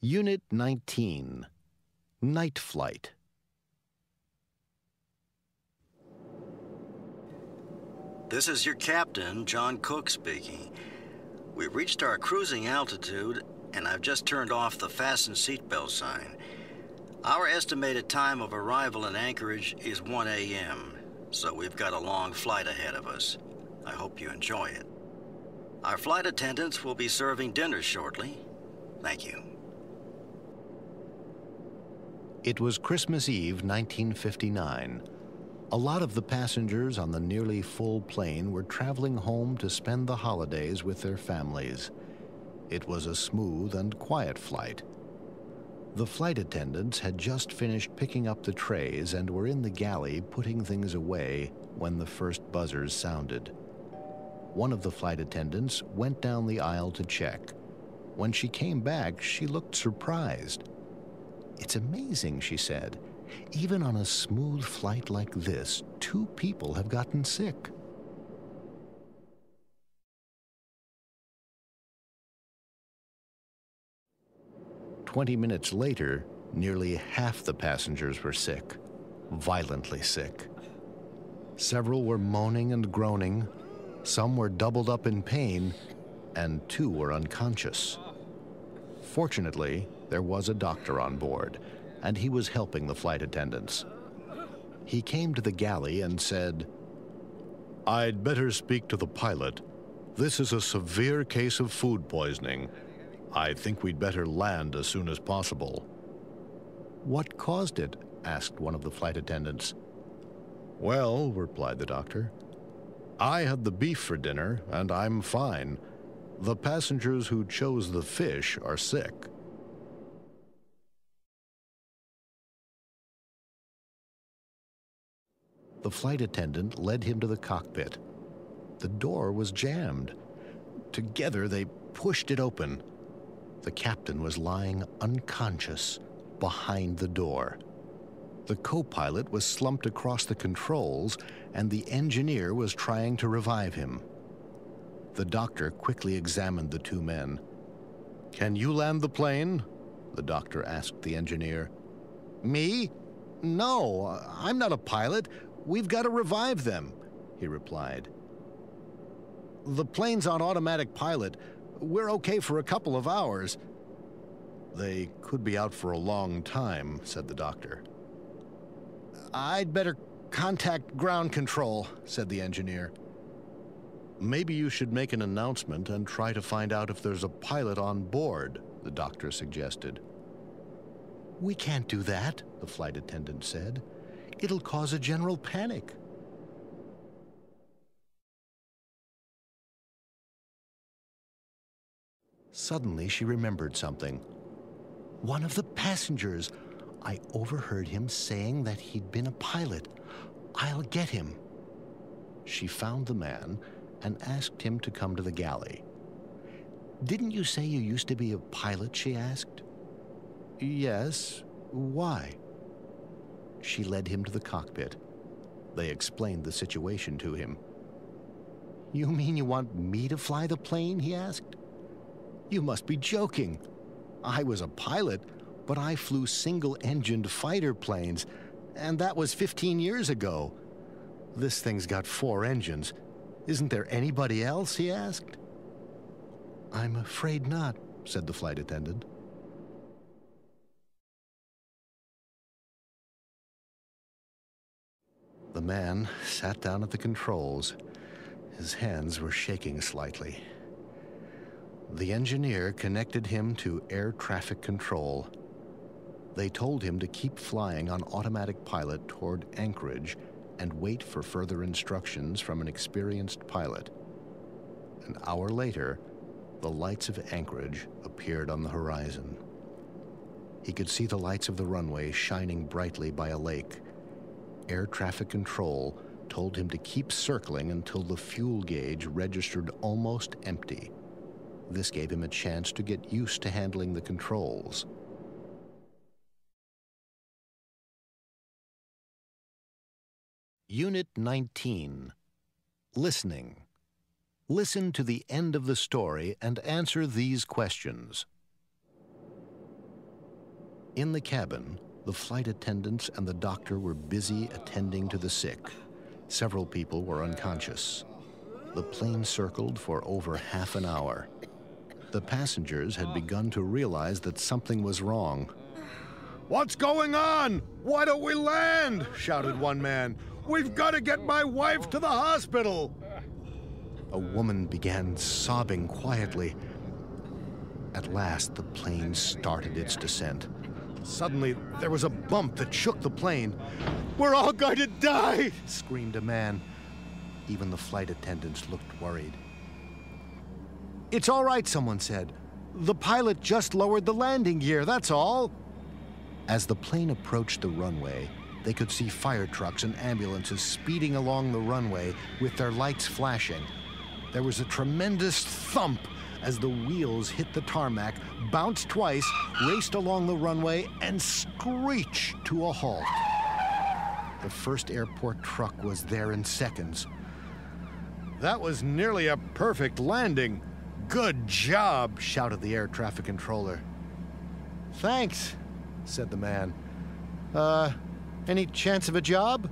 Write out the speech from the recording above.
Unit 19, Night Flight. This is your captain, John Cook speaking. We've reached our cruising altitude, and I've just turned off the fasten seatbelt sign. Our estimated time of arrival in Anchorage is 1 a.m., so we've got a long flight ahead of us. I hope you enjoy it. Our flight attendants will be serving dinner shortly. Thank you. It was Christmas Eve, 1959. A lot of the passengers on the nearly full plane were traveling home to spend the holidays with their families. It was a smooth and quiet flight. The flight attendants had just finished picking up the trays and were in the galley putting things away when the first buzzers sounded. One of the flight attendants went down the aisle to check. When she came back, she looked surprised. "It's amazing," she said. "Even on a smooth flight like this, 2 people have gotten sick." "20 minutes later, nearly half the passengers were sick, violently sick. Several were moaning and groaning, some were doubled up in pain, and 2 were unconscious. Fortunately, there was a doctor on board, and he was helping the flight attendants. He came to the galley and said, "I'd better speak to the pilot. This is a severe case of food poisoning. I think we'd better land as soon as possible." "What caused it?" asked one of the flight attendants. "Well," replied the doctor, "I had the beef for dinner, and I'm fine. The passengers who chose the fish are sick." The flight attendant led him to the cockpit. The door was jammed. Together they pushed it open. The captain was lying unconscious behind the door. The co-pilot was slumped across the controls, and the engineer was trying to revive him. The doctor quickly examined the 2 men. "Can you land the plane?" the doctor asked the engineer. "Me? No, I'm not a pilot. We've got to revive them," he replied. "The plane's on automatic pilot. We're okay for a couple of hours." "They could be out for a long time," said the doctor. "I'd better contact ground control," said the engineer. "Maybe you should make an announcement and try to find out if there's a pilot on board," the doctor suggested. "We can't do that," the flight attendant said. "It'll cause a general panic." Suddenly she remembered something. "One of the passengers. I overheard him saying that he'd been a pilot. I'll get him." She found the man and asked him to come to the galley. "Didn't you say you used to be a pilot?" she asked. "Yes. Why?" She led him to the cockpit. They explained the situation to him. "You mean you want me to fly the plane?" he asked. "You must be joking. I was a pilot, but I flew single-engined fighter planes, and that was 15 years ago. This thing's got 4 engines. Isn't there anybody else?" he asked. "I'm afraid not," said the flight attendant. The man sat down at the controls. His hands were shaking slightly. The engineer connected him to air traffic control. They told him to keep flying on automatic pilot toward Anchorage and wait for further instructions from an experienced pilot. An hour later, the lights of Anchorage appeared on the horizon. He could see the lights of the runway shining brightly by a lake. Air traffic control told him to keep circling until the fuel gauge registered almost empty. This gave him a chance to get used to handling the controls. Unit 19. Listening. Listen to the end of the story and answer these questions. In the cabin, the flight attendants and the doctor were busy attending to the sick. Several people were unconscious. The plane circled for over half an hour. The passengers had begun to realize that something was wrong. "What's going on? Why don't we land?" shouted one man. "We've got to get my wife to the hospital." A woman began sobbing quietly. At last, the plane started its descent. Suddenly, there was a bump that shook the plane. "We're all going to die!" screamed a man. Even the flight attendants looked worried. "It's all right," someone said. "The pilot just lowered the landing gear, that's all." As the plane approached the runway, they could see fire trucks and ambulances speeding along the runway with their lights flashing. There was a tremendous thump as the wheels hit the tarmac, bounced twice, raced along the runway, and screeched to a halt. The first airport truck was there in seconds. "That was nearly a perfect landing. Good job," shouted the air traffic controller. "Thanks," said the man. Any chance of a job?"